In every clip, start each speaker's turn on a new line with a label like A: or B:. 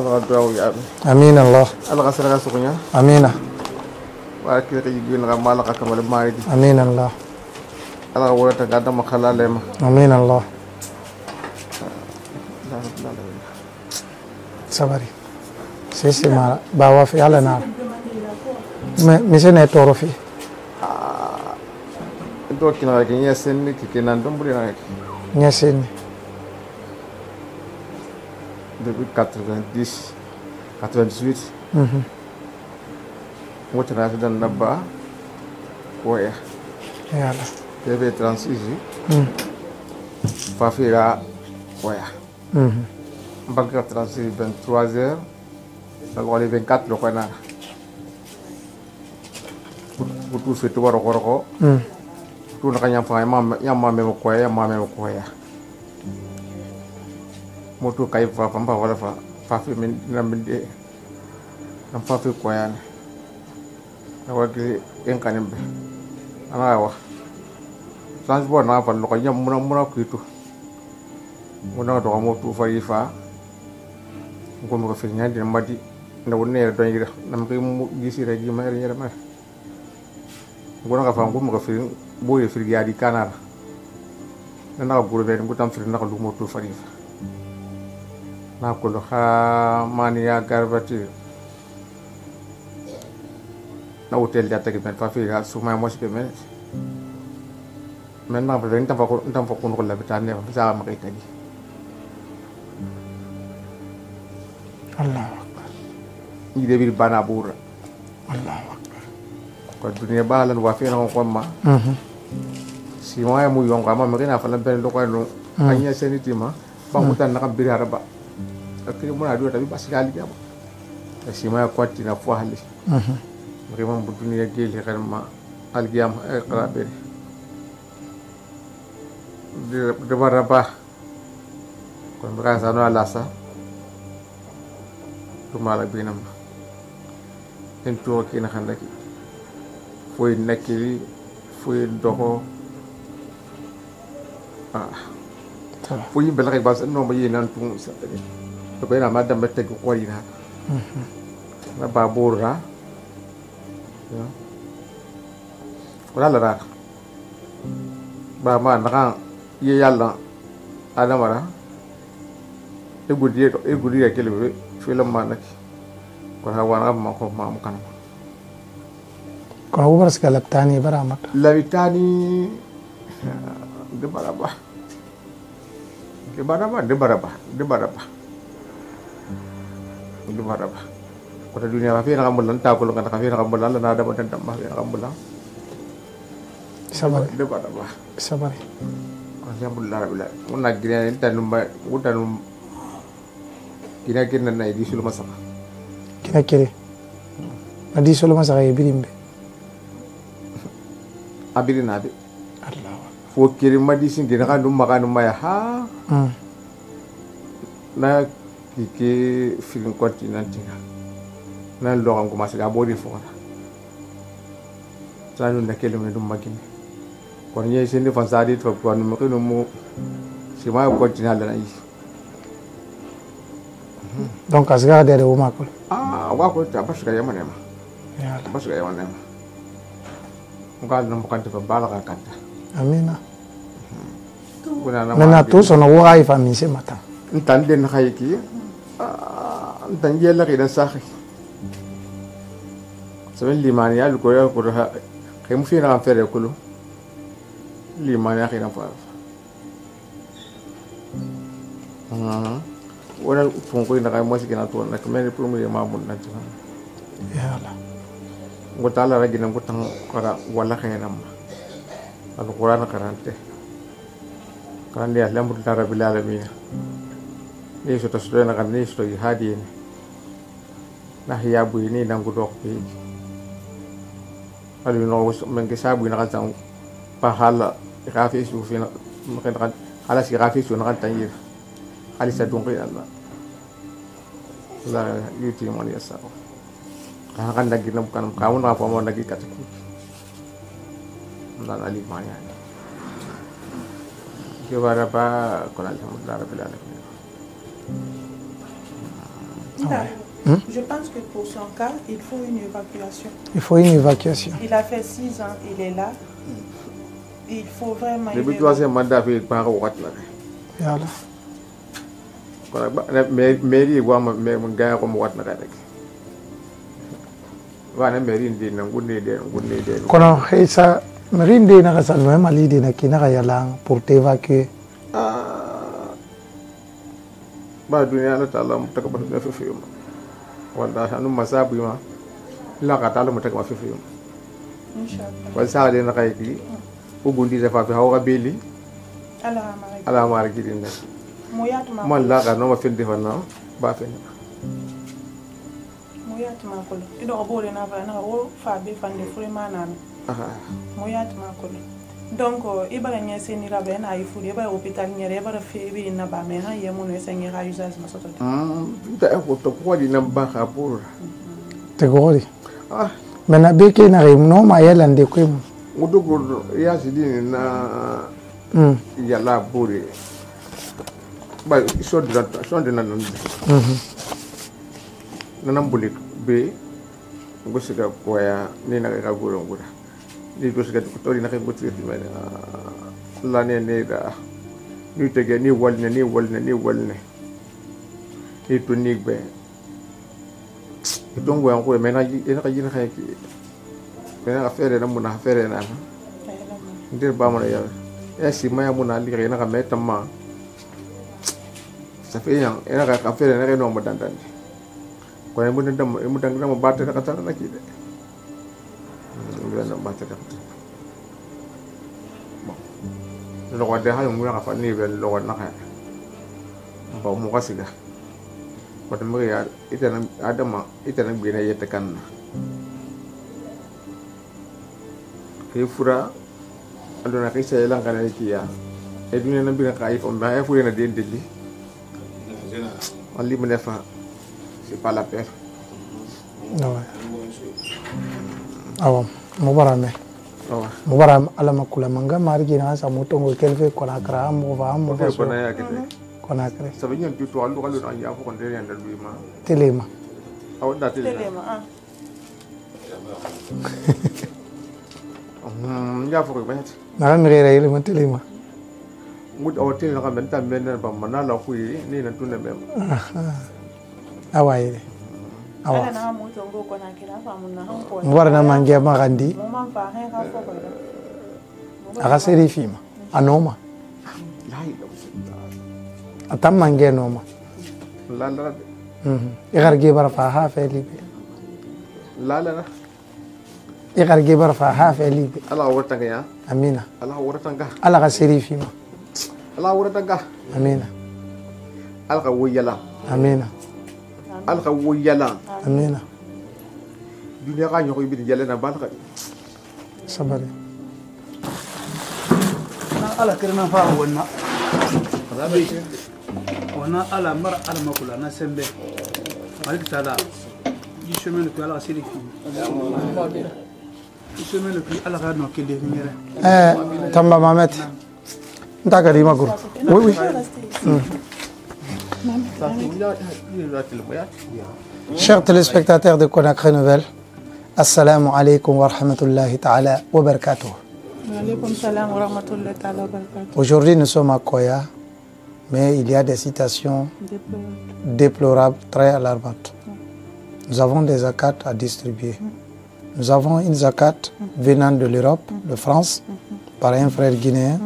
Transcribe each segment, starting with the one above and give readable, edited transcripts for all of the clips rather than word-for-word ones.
A: Allah doaw ya
B: amin Allah
A: kasara sukunya
B: amina
A: wa kira yigin ga malaka kamal maidi
B: amin Allah
A: Allah wala ta gada makhalale ma
B: amin Allah sabari sisi mara bawa fi ala na me se ne toro fi
A: do kina ga nya senni kinan dum buri na
B: nyasini
A: depuis 90 98 wata na dan nabba koya
B: yala
A: TV 36 fafira koya mbagga 36 23h ngoli 24 lo koy na butu fetu waro koroko tu na kanya fa yamma me koya moto kai fa pamba wala fa fi min na min de na fa fi koya na wagi en kanimbe ana wa transport na fa lo kanya muna kuitu muna do moto fa yifa ngomo ko fi nyandi madi na wonne do ngira nam ko mu gisi re gi ma re ma ngona ka fa ngomo ko fi boye fi giadi kanara na guru be ngutam fi na ko lu moto fa yifa na kulo ha mani ya garbati na hotel dia tagi ben fa fi ga suma mo ke men na ba ntam fa ko la betane ba sa ma kay tagi
B: Allahu akbar
A: ni de bir bana bura
B: Allahu akbar
A: ko dunia balan wa fi na ko ma si mo ay mu yon ka ma na fa la ben lo ko no anya senitima ba mu tan na ka bir araba akiri muna do tabi basikali jabo asima ko tina fo hali vraiment bu dunia geli xarma algiyam ay qarabe de baraba kon brasa no alasa tumala binam en to ki na xandaki foy nakiri foy doxo foy bel rek bas no ma yenan tum sa ko ina madam bette ko qorina na babura ya wala la ba ma na ye yalla adamara e gudi ya kelbe film ma nak ko hawana ma ko ma kan
B: ko abu baras galab tani baramat
A: labitani de baraba ko ta dunia fa fi na kambulan ta ko ngata fi na kambulan na da badan tambah ya kambulan
B: sabari
A: de baraba
B: sabari
A: alhamdulillah bila una gina tanum ba utanum gina gina na di sulu masaka
B: kina kire adi solo masaka e birimbe
A: abiri nabi
B: Allah
A: fo kiri madi sin gina kan dum makanu maya ha na kike film continental na lo kan kuma siga bodi fo tanu na kelme dum magini kon ye sen di fansadi to ko no ko mo si ma continental na yi
B: donc asga de o makol
A: wa ko ta basga yamane ma
B: yalla
A: basga yamane ma ngal no kan ta bala ka kanta
B: amina mena to sono wo ai fami se mata
A: ntande na khayki ntanje la kida sakhi saben limani ya ko ya ko ha kemu fi na fere kulu limani ya khina fa wala tungo ina kay mo sikina to na kemeni premier mamun na tuma
B: yalla
A: ngotala ragi na ngotang kara wala khaynam alquran karante kan dia alhamdulillah rabbil alamin ni so tasdo na kan ni so hadi ni nah ya bu ini nang gudok bi alu no mengke sabu na kan pahala kafi su fi makan kan ala si kafi su na kan tayir ali sa dungki Allah la yuti mo ni asa kan lagi nam kan kamu na pa mo lagi kataku dan ali maya ke bara pa kon alhamdulillah rabbil alamin
C: Je pense que pour son cas, il faut une évacuation.
B: Il faut une évacuation.
C: Il a fait 6 ans, il est là. Il faut vraiment...
A: Le troisième mandat, il pas
B: Yalla.
A: mairie wa me mun ga ko mo wat na rek wa na mairie ndi na ngunne de
B: kono heisa marinde na kasal ma mali de na kina yalang pour t'évacuer
A: ba dunia la taala mu taka ba fi fi wanda anu masabu ma la ka taala mu taka ma fi fi inshallah wa sa de na kay ki ugundi da fa fi hawa beli ala ma rek din man la ka no ma fin defana ba fin
C: moyat ma ko ido ko bole na fa na wo fa be fande frema na moyat ma ko donc ibara nya seni rabe na ifu ibara hôpital nyere ibara fe bi na ba me ha ye mo no sengi ha usage ma soto
A: ta ko to ko di na ba ka pour
B: te gori mena be ke na no ma yela nde ko
A: mu dogo ya sidini na ya la bore ba so de na nanam bulik be ngosiga koya ni na ka goro ngura ni ngosiga ko tori na ka ngotri ti mena la ne da ni tege ni walne ni to ni be donc wa ko mena ina ka jina ki mena affaire na muna affaire na ndir ba mana ya si maya muna li na ka metama ça fait yang ina ka affaire na no madandan ko e mu dang dama batte ka tan na ki de na batte ka bon lo ko de ha mu na fa ni be lo ko na ka ba mu ka siga ko de mu ya itana adama itana bi na yete kan ke fura andona kai sai lan kana ki ya e duniya na bi na kai fo ba e fura na de deli ali mu ne fa c'est pas la peine.
B: Awam, mubarame. Mubaram ala makula manga margi na sa mutongo kelfe kona kra mo va mo va
A: kona ya kete.
B: Kona kre.
A: Sabi nyen tu to alu kalu na ya ko kondere ya ndalu ma.
B: Telema.
A: Aw da telema. Ya fo ko bayat.
B: Na ngere ile mo telema.
A: Mud aw telema ka menta men ba manala ku ni na tunne mem.
B: Awaye
C: ala na mo tongo ko na kila fa mun na han ko
B: ngwara na mangia magandi
C: mo man fa he ka fo ko
B: aga seri fima anoma atam mangia noma
A: la
B: igar ge bar fa ha fe libe
A: la
B: igar ge bar fa ha fe libe
A: ala warta ya
B: amina
A: ala warta ga
B: ala ga seri fima
A: ala warta ga
B: amina
A: ala ga woyala
B: amina
A: alka woyala
B: amina
A: dunia ka nyoko bi jale na balka
B: sabari
D: na ala kirna fa wonna rabi wana ala mar ala makula na sembe malik tala yi chemin ko ala siri fi yi chemin ko ala ga no kede ngere
B: tamba mamet ndaka di maguru oui Chers téléspectateurs de Conakry Nouvelle, Assalamu alaikum wa rahmatullahi ta'ala wa barakatuh. Aujourd'hui, nous sommes à Koya, mais il y a des situations déplorables, très alarmantes. Nous avons des zakats à distribuer. Nous avons une zakat venant de l'Europe, de France, par un frère guinéen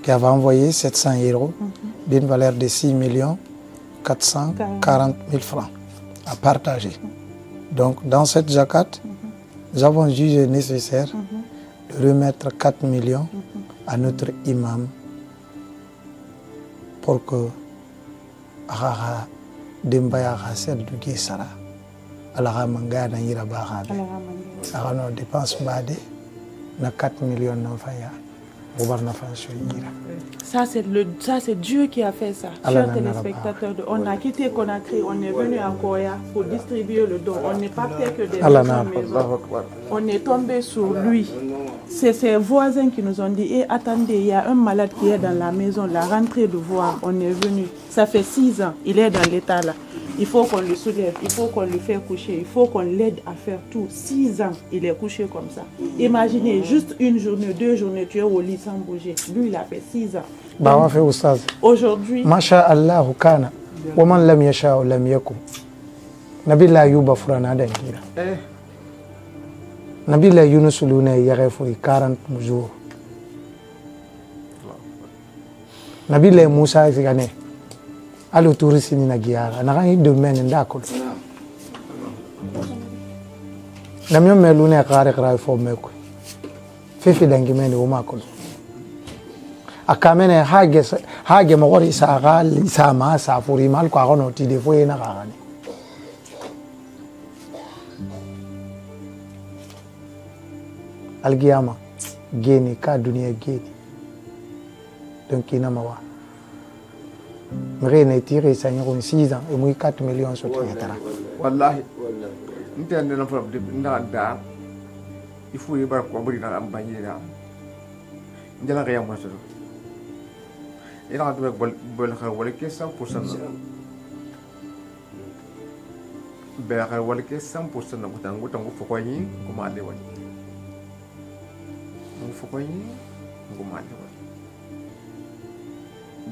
B: qui avait envoyé 700 € d'une valeur de 6 440 000 francs à partager. Donc, dans cette zakat, nous avons jugé nécessaire de remettre 4 millions à notre imam pour que Araha Dembaya Hassel du Guessara, Alara Mangana Yirabaha, Arano dépense Bade, na 4 millions d'enfants.
C: Ça c'est Dieu qui a fait ça. Chers téléspectateurs, on a quitté Conakry, on est venu à Koya pour distribuer le don. On n'est pas fait que des maisons. On est tombé sur lui. C'est ses voisins qui nous ont dit eh, attendez, il y a un malade qui est dans la maison, la rentrée de voir. On est venu. Ça fait 6 ans, il est dans l'état là. Il faut qu'on le soulève, il faut qu'on le fasse coucher, il faut qu'on l'aide à faire tout. 6 ans, il est couché comme ça. Imaginez, juste une journée, 2 journées, tu es au lit sans bouger. Lui, il a fait 6 ans.
B: Bah, fait oustaz.
C: Aujourd'hui,
B: Masha Allah kana. Waman lam yasha lam yakun. Nabi la yuba furana dangira. Nabi la Yunus luna yarefu 40 jours. Nabi la Musa zigane. Alo touriste ni na giara. Na kan de men ndakol. Namyo meluna kare kare fo meko. Fefe dangimene o makol. Akamene hage mogori sa gal sa ma sa furi mal ko agono ti de fo na gane. Algiyama geni ka dunia geni donc ina mawa mre ne tire sa nyon 6 ans et moi 4 millions sur tara
A: wallahi nte ande na problem nda da il faut y bar ko bari na am bagne da ndela ga yam so ina do bol kha wala ke 100% be kha wala ke 100% na mutangu tangu fo ko yin ko ma le wani mu foko yi ngumande wa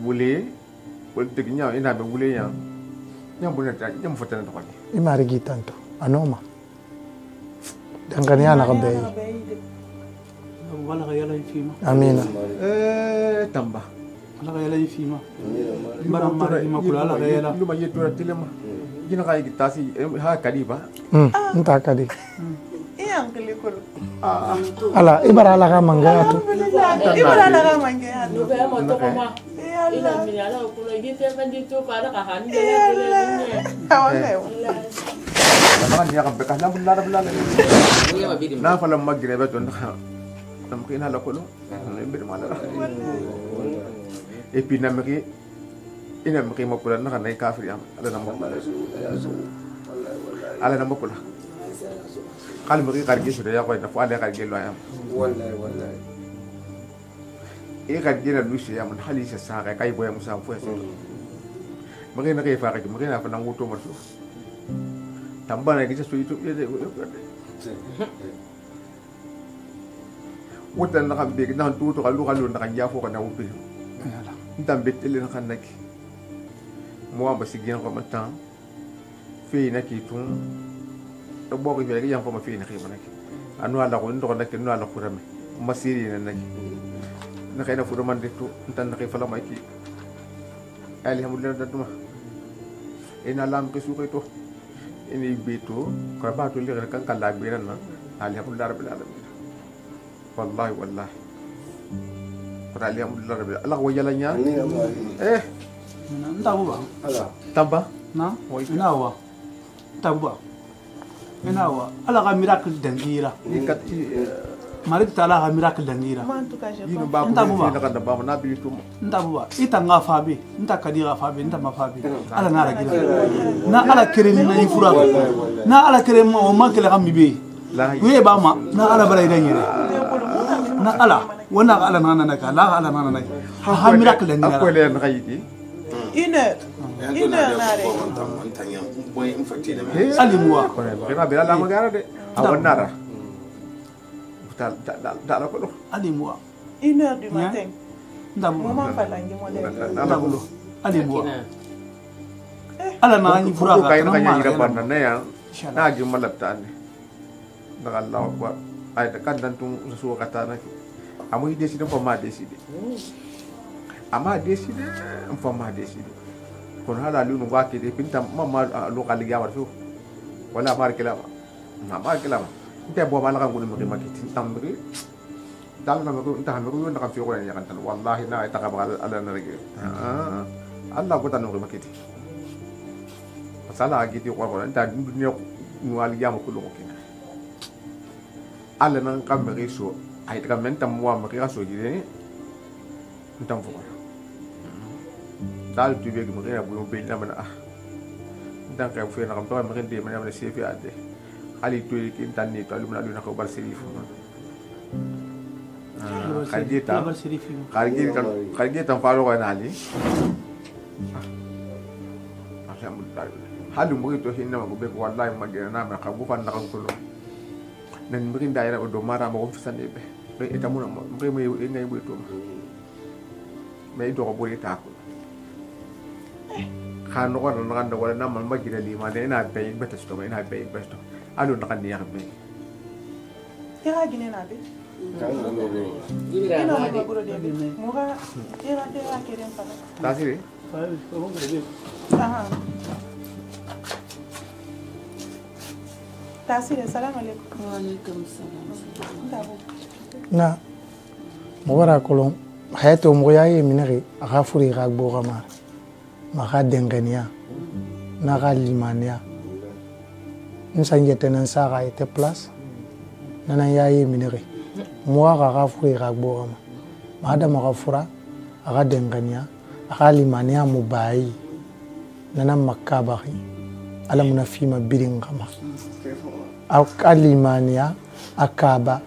A: wule wol deg nyaaw ina be wule ya nyam bu neta nyam fotana to ko
B: imari gitanto anoma dangani ana gabe
D: wala ga yala fima
B: amina
A: tamba
D: wala ga yala fima bara mari makula ala ga yala
A: luma yetura tilema gina ga gitasi ha kadiba
B: nta kadi
C: ah,
B: ala ibara ala ka mangaya to
C: ibara ala ka mangaya to
E: be mo to koma ina mi ala ko la gite kandi to para ka han de
A: la ni yakam be ka la na fa la magre be to na ko ina la ko no be mala et puis na mi ina mi mo ko na ka nay kafir am ala na mo ala na mo ko قال مري قال جيش يا اخوي نفو عليه قال جيلو يا والله ايه قال جينا لوش يا من حليش الساقه كاي بويا موسى فويس مري نغي فاقي مري نا فنا غوتو مرسو تامبانا جيس سويتو يدي وتن نخم بيك نان توتو قالو نخن جافو كنا وبي نتام بيت اللي نخن نك مو ام بسيجين كو متان في نكي تون boko be yang ko ma fi ni xima nak anu ala ko ndo nak anu ala ko rame masiri nak na kayna fu do man ditu tan nak fa la may ki alhamdulillah datuma ina lam ke su ko to ini beto ko ba to le kan kala bi ran na alhamdulillah rabbil alamin wallahi alhamdulillah rabbil allah wa yalla nya
D: nta buba
A: ala tamba
D: na ina wa tamba ina wa ala ga miracle dangira mari tala ga miracle dangira
A: yinu ba ko fi na kada ba na bi tum
D: nta buba ita nga fabi nta kadira fabi nta ma fabi ala na ra gila na ala kereni na ifura na ala kerem ma o man kele ga mibe we ba ma na ala bara dangira na ala wana ala nana naka la ala nana naka ha miracle dangira
A: ko le na kayiti
C: une nare
D: alimwa
A: kena bela la magara de awanara tal ko do
D: alimwa
C: 1h du matin
D: ndamu
C: maman falangi mo le
D: ndamu alimwa ala na ni fura
A: ka ina kanya ira banna ne ya na gi malapta ne daga Allah ko ay da kan dan tun su kata na amu décider ko ma décider ama décider ko ma décider kon hala lu no wake de pinta mama local ga war fu wala mar kelama na mar kelama nte bo mala kan ngul mo makiti tambri dal na ko nta hamro yo na kan fi ko ya kan tan wallahi na ta ka ba ala na rege Allah ko tan mo makiti sala gidi ko ko nta dunya no al yama ko lo ko ala nan kam me so ay ta men tam wa ma ka so gidi ntam fu dal tu begi mo bu be na mana dan ka fu na kam to ma rende ma na sefi ade ali to ki tan ni to lu na lu na ko bar serif kajeta kajeta falo ko na ali alhamdulillah halu muri to hinna ma gobe wallahi madina na ma kabu fan nakan kullu nan muri daira o do mara ma ko fisande be do itamuna muri mo ngay bu to mais do ko buri ta ko xano ko na nganda wala na man magina li ma ina be beta sto ina be besto alu na kan ya be
C: ira gine na be ina ma guro de moga ira keren fala
A: tasiri
C: aha tasiri salam alaikum
E: wa alaikum salam
B: na mogara kolon hayato moya ye minere aga furi ga gbo gamar ma ga dengania na ga limania nsanje tenen sa ga ete place nana ya ye minere moya ga furi ga gbo gama ma da ma ga fura aga dengania aga limania mubai nana makaba ala munafima birin gama alimania akaba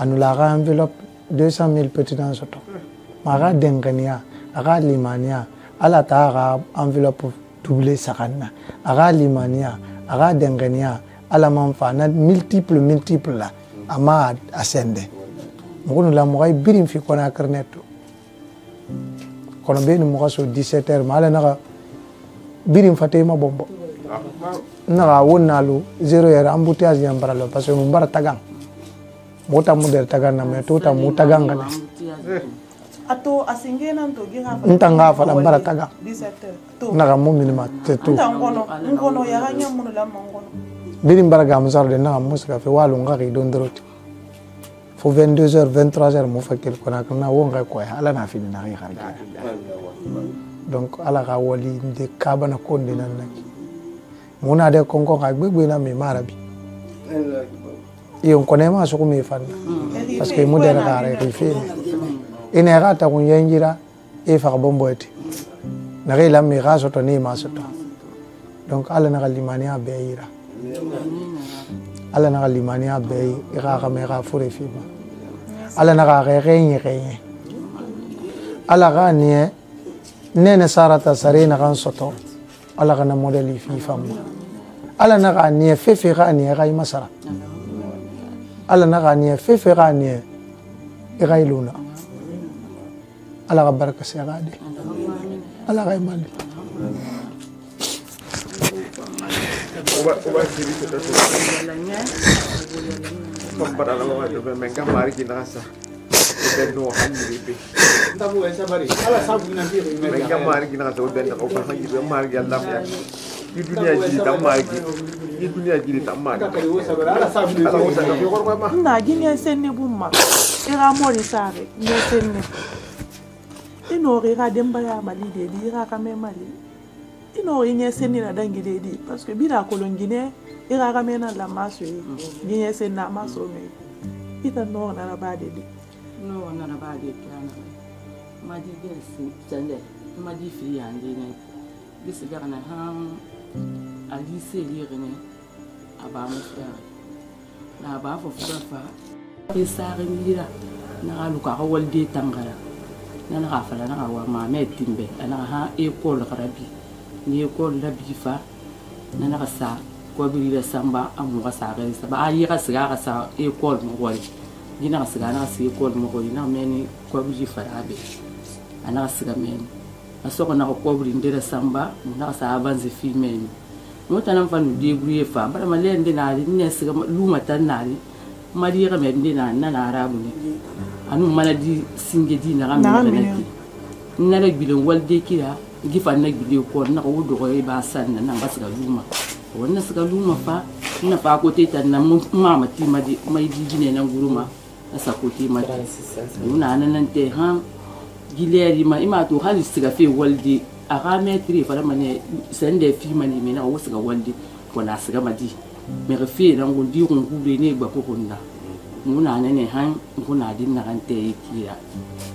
B: anulaga enveloppe 200,000 petits dans ce temps. Maga dengania, aga limania, ala ta aga enveloppe doublé sakana. Aga limania, aga dengania, ala manfa na multiple la ama ascende. Mugunu la moy birim fi kona karneto. Kono be ni mo so 17h mala na birim fatema bombo. Na wonalu 0h embouteillage yambaralo parce que mbara tagang. Mota model tagana me tota mutaganga na
C: ato asingena ndo gira
B: ntanga fa la mbara taga
C: 17h to
B: na ga mo minima tetu
C: ngono ya ganya muno la mangono
B: biri mbara ga musar de na musaka fe walu ngari don droti fo 22h 23h mo fakir ko na wonga ko ala na fini na ga donc ala ga wali de kabana konde nan naki mona de konko ga gbegbe na me marabi on connaît ma soko me fan parce que modèle rare rife ine rata kun yengira e fa bomboete na rela me raso to ne ma soto donc ala na limania beira ala na limania be ira me ra fure fiba ala na ga renye ala ga nie nene sarata sarena kan soto ala ga na modèle fi fam ala na ga nie fefe ga nie ga masara ala na ganie fefe ganie irailuna ala ga baraka se gade ala ga imali
A: oba siri to kompara la wa do menga mari kinasa benno hanni be ndabu esa bari ala sabu na bi menga mari kinasa do benno ko fa hanni be mari yalla ya di dunia ji tamari di dunia ji tamari
C: na ginya senne bumma ira mori sare ne senne ino ira demba ya mali de ira kame mali ino nya senne na dangi de di parce que bira kolongine ira kame na la maso ginya senna maso me ita no na ba de di
E: no na ba de kana ma di gelsi tande ma di fi ande ne bisi garna ha ali se lire ne aba mo frère na ba fo fa e sare mira na alu ka walde tangara na na fala na wa ma me timbe ana ha école arabi ni école labi fa na sa ko bi da samba amu ga sa ga sa ba ayi ga sa école mo wali dina sa na sa école mo wali na meni ko bi fa arabi ana sa meni asoko na ko bi ndira samba na sa avance female motana mfanu débrouiller fa bara malende na ni siga luma tanali mariya me ndina na arabu ne anu maladi singedi na gamina na rek bilon walde kira gifa na bile ko na ko do e ba san na ngasiga luma wonna siga luma fa na fa ko te tan na mama ti madi mai dijine na guruma asa ko ti madi una nan te ha gileri ma ima to hali siga fe walde aga metri fara mane sende fi mani mina o siga walde ko na siga madi me refi na ngondi ko ngule ne gba ko konna muna ne han ko na din na ante kira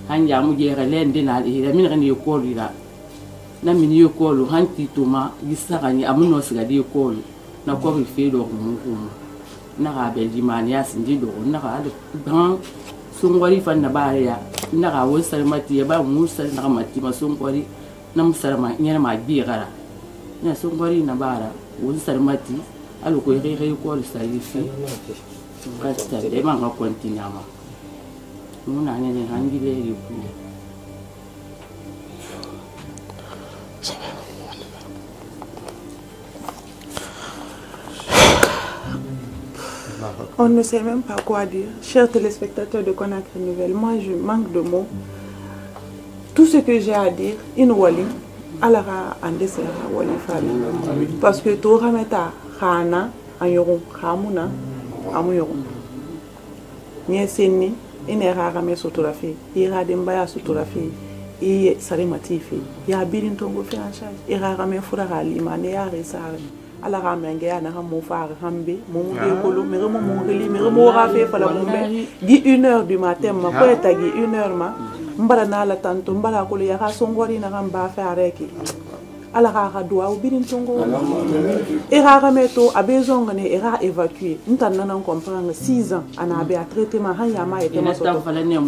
E: han ya mu je relende na ira min ne ko rira na min yo ko lu han ti to ma gisaka ni amuno siga di ko na ko refi do ko na ga be di mani asindi do na ga ban sungwari fa na ba ya na ga wo salmati ya ba mu sal na mati ma sungwari nam sarama nyana ma bi gara na sungwari na bara Vous Sarmati, alors que j'ai quoi le salifi, reste des mangas continuellement. Nous n'en avons pas de
C: On ne sait même pas quoi dire. Chers téléspectateurs de Conakry Nouvelle, moi je manque de mots. Tout ce que j'ai à dire, inouali, alara andesera wali fali. Parce que tout rameta khana ayoron khamuna amuyoron. Nye senni inera rame sotorafi, ira dembaya sotorafi, i sarimatifi. Ya birin tongo fi en charge. Ira rame fura limane ya resare. Ala ramenge ya na mo fare hambe mo mo kolo mere mo ngeli mere mo rafe fala mo be di 1h du matin ma ko etagi 1h ma mbara na la tanto mbara ko ya ka songori na gamba fa areki ala ka doa o birin tongo era rameto a besoin ne era évacuer ntan nan comprendre 6 ans ana be a traitement han ya ma ete masoto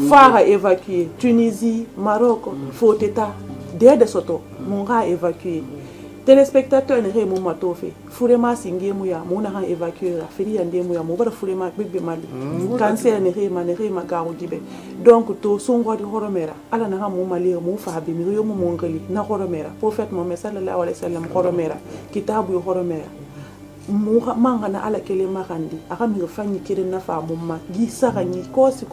C: fara évacuer Tunisie Maroc Foteta de soto mon ga évacuer. Téléspectateurs ne rémo matofe furema singe muya mona han évacuer feri ande muya mo bara furema bibbe mali cancer ne rema garu dibe donc to songo di horomera ala na ha mo mali mo fa bi mi yo mo ngali na horomera prophète Mohammed sallallahu alayhi wasallam horomera kitabu horomera manga na ala kele makandi aka mi fanyi kire na fa mumma gi saka ni kosi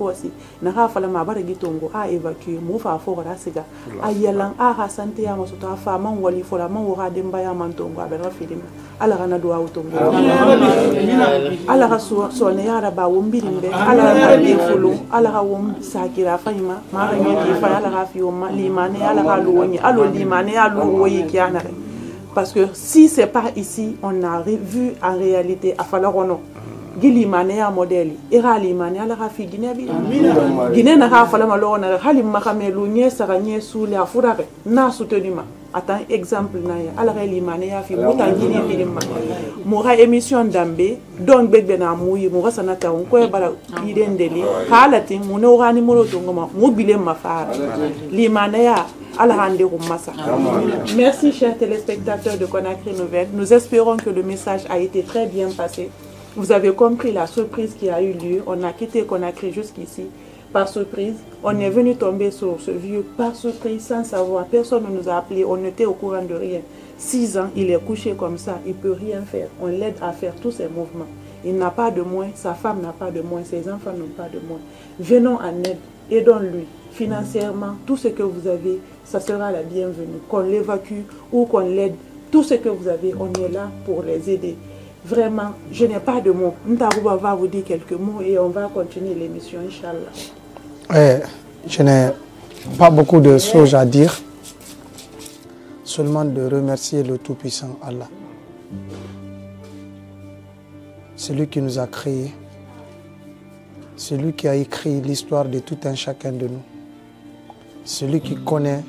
C: na ha fala ma bara gitongo a évacuer mo fa fo gara siga ayalan a ha sante ya mo sota fa man wali fola man wo ga demba ya man tongo a bera filim ala kana do autongo ala ga so ne ya raba wo mbirimbe ala ga de fulu ala ga wo sakira fayima ma ga ni fa ala ga fi o ma limane ala ga luwoni alo limane alu woyi kiana. Parce que si ce n'est pas ici, on a vu en réalité, à falloir ou non. Gili mane ya modeli, ira limane ala rafi Guinée bi. Guinée na ka fala malo na halim makamelu nye sara nye sule afurare na soutenima. Attends exemple na ya ala limane ya fi muta Guinée filima. Mora émission dambe donc bebe na muyi mora sanata on ko bara idendeli halati muno rani moro tongoma mobile mafara. Limane ya merci chers téléspectateurs de Conakry Nouvelle. Nous espérons que le message a été très bien passé. Vous avez compris la surprise qui a eu lieu. On a quitté Conakry jusqu'ici par surprise. On est venu tomber sur ce vieux par surprise sans savoir. Personne ne nous a appelé. On n'était au courant de rien. 6 ans, il est couché comme ça. Il ne peut rien faire. On l'aide à faire tous ses mouvements. Il n'a pas de moins. Sa femme n'a pas de moins. Ses enfants n'ont pas de moins. Venons en aide. Aidons-lui. Financièrement, tout ce que vous avez, ça sera la bienvenue. Qu'on l'évacue ou qu'on l'aide, tout ce que vous avez, on est là pour les aider. Vraiment, je n'ai pas de mots. Ntarouba va vous dire quelques mots et on va continuer l'émission, Inch'Allah.
B: Je n'ai pas beaucoup de choses à dire, seulement de remercier le Tout-Puissant Allah. Celui qui nous a créés, celui qui a écrit l'histoire de tout un chacun de nous. Celui qui connaît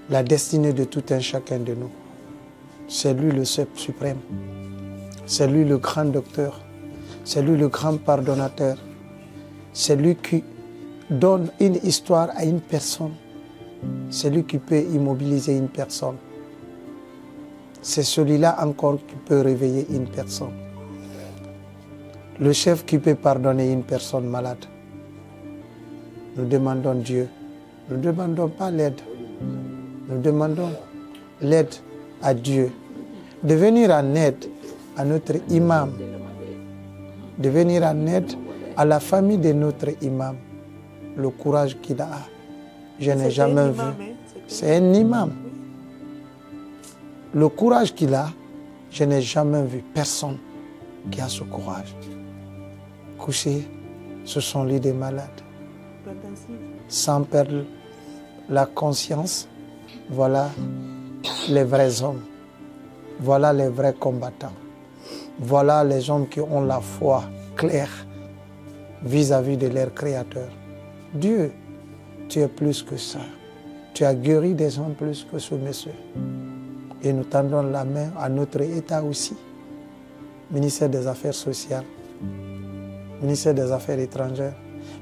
B: la destinée de tout un chacun de nous. C'est lui le seul suprême. C'est lui le grand docteur. C'est lui le grand pardonnateur. C'est lui qui donne une histoire à une personne. C'est lui qui peut immobiliser une personne. C'est celui-là encore qui peut réveiller une personne. Le chef qui peut pardonner une personne malade. Nous demandons Dieu. Nous ne demandons pas l'aide. Nous demandons l'aide à Dieu. De venir en aide à notre imam. De venir en aide à la famille de notre imam. Le courage qu'il a, je n'ai jamais vu. C'est un imam. Le courage qu'il a, je n'ai jamais vu personne qui a ce courage. Couché sur son lit de malade, sans perdre la conscience, voilà les vrais hommes, voilà les vrais combattants, voilà les hommes qui ont la foi claire vis-à-vis de leur Créateur. Dieu, tu es plus que ça. Tu as guéri des hommes plus que ce monsieur. Et nous tendons la main à notre État aussi, ministère des Affaires sociales, ministère des Affaires étrangères,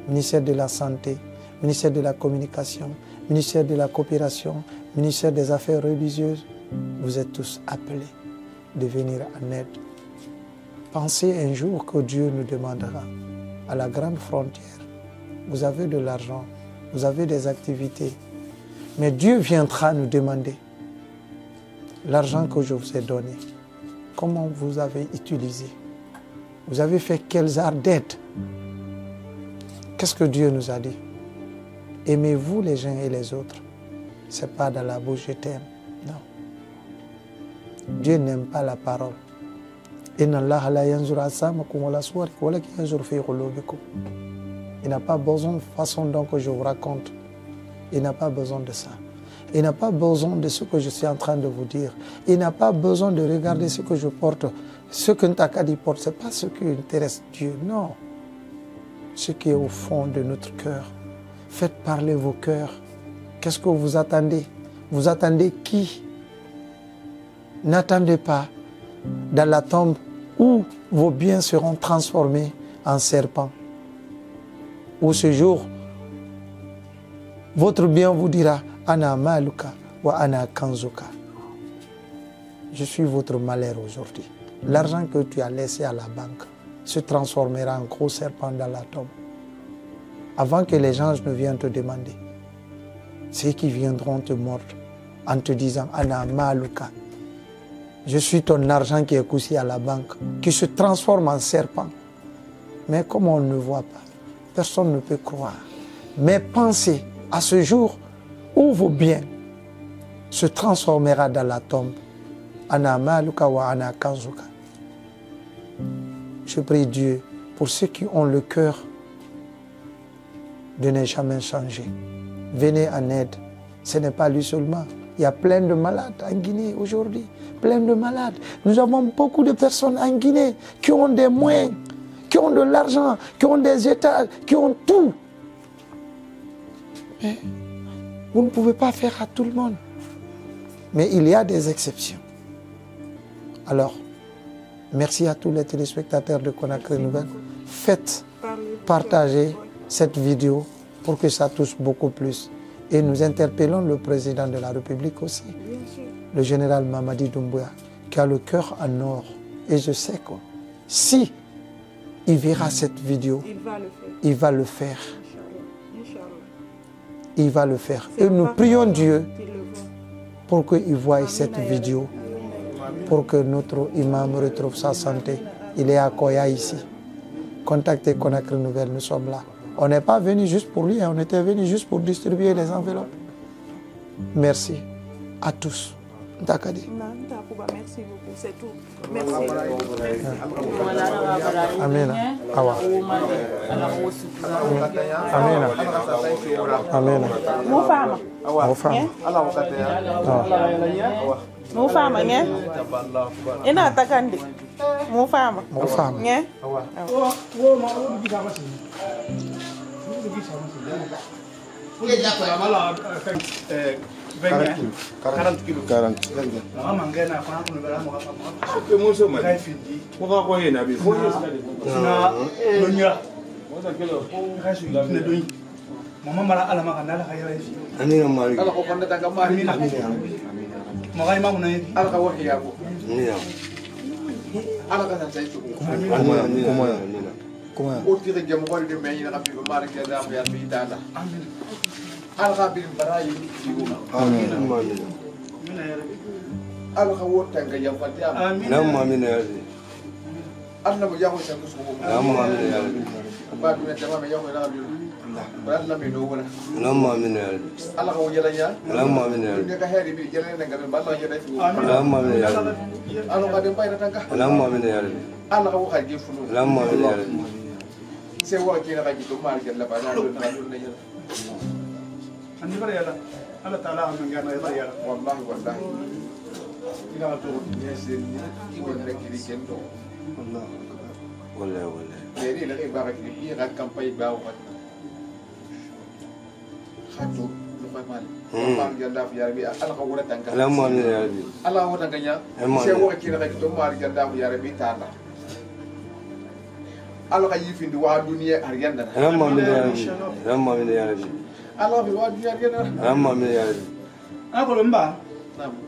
B: ministère de la Santé, ministère de la Communication, ministère de la Coopération, ministère des Affaires religieuses. Vous êtes tous appelés. de venir en aide. Pensez un jour que Dieu nous demandera à la grande frontière, vous avez de l'argent, vous avez des activités, mais Dieu viendra nous demander l'argent que je vous ai donné, comment vous avez utilisé, vous avez fait quels arts d'aide. Qu'est-ce que Dieu nous a dit? Aimez-vous les uns et les autres. Ce n'est pas dans la bouche, je t'aime. Non. Dieu n'aime pas la parole. Il n'a pas besoin de façon dont je vous raconte. Il n'a pas besoin de ça. Il n'a pas besoin de ce que je suis en train de vous dire. Il n'a pas besoin de regarder ce que je porte. Ce que Ntakadi porte, ce n'est pas ce qui intéresse Dieu. Non. Ce qui est au fond de notre cœur. Faites parler vos cœurs. Qu'est-ce que vous attendez? Vous attendez qui? N'attendez pas dans la tombe où vos biens seront transformés en serpents. Où ce jour, votre bien vous dira Ana maluka wa ana kanzuka. Je suis votre malheur aujourd'hui. L'argent que tu as laissé à la banque se transformera en gros serpent dans la tombe. Avant que les anges ne viennent te demander, ceux qui viendront te mordre en te disant Ana maluka. Je suis ton argent qui est couché à la banque, qui se transforme en serpent. Mais comme on ne voit pas, personne ne peut croire. Mais pensez à ce jour où vos biens se transformera dans la tombe. Ana maluka wa ana kanzuka. Je prie Dieu pour ceux qui ont le cœur de ne jamais changer. Venez en aide. Ce n'est pas lui seulement. Il y a plein de malades en Guinée aujourd'hui. Plein de malades. Nous avons beaucoup de personnes en Guinée qui ont des moyens, qui ont de l'argent, qui ont des états, qui ont tout. Mais vous ne pouvez pas faire à tout le monde. Mais il y a des exceptions. Alors, merci à tous les téléspectateurs de Conakry Nouvelles. Faites partager cette vidéo pour que ça touche beaucoup plus. Et nous interpellons le président de la République aussi, le général Mamadi Doumbouya, qui a le cœur en or. Et je sais que si il verra cette vidéo, il va le faire. Il va le faire. Et nous prions Dieu pour qu'il voie cette vidéo, pour que notre imam retrouve sa santé. Il est à Koya ici. Contactez Conakry Nouvelles, nous sommes là. On n'est pas venu juste pour lui, on était venu juste pour distribuer les enveloppes. Merci à tous. Ntakadi.
C: Merci beaucoup, c'est tout. Merci.
B: Amina. Awa. Amina. Amina.
C: Mufama.
B: Mufama.
C: Mufama nge. Ina atakandi. Mufama.
B: Mufama.
C: Nge.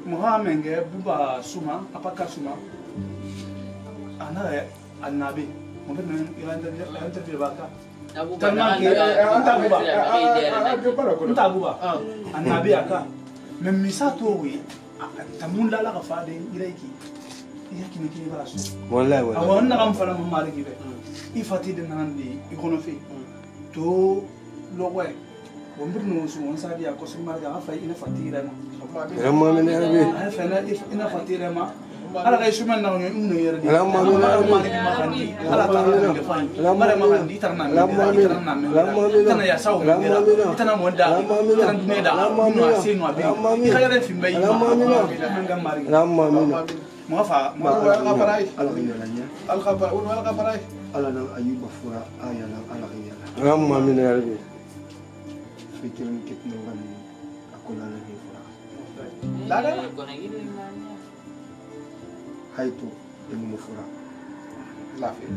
D: Mohamed Buba Souma, Apaka Souma, Anna Anabi, on peut même interviewer Baka. Tabuba, Anabi Aka, même Misato, oui, Tamunda la Fade, Ireki, Yakini Valas.
F: Voilà,
D: I want to for a Mariki. If I didn't hand the economy to low way. One knows one side of Cosima, in a fatira. I fell in a fatira. I should know you.
F: Haitu mufura lafi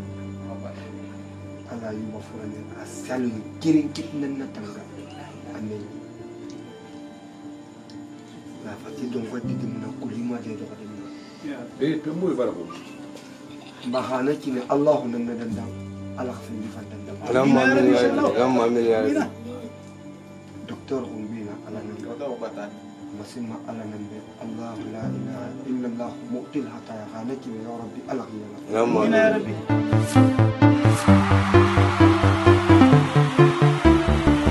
F: ala yu mufura ne asalu kirin kitnan na tanga amen la fati don ko didi mun kulima de do kadin
G: to mu bara ko
F: bahana kine allah nan na danda ala khafin bi fandan
G: lamma min ya
F: docteur umbina ala nan do batan مسمى على نبي الله لا إله إلا الله مقتل حتى يخانك يا ربي الله يا ربي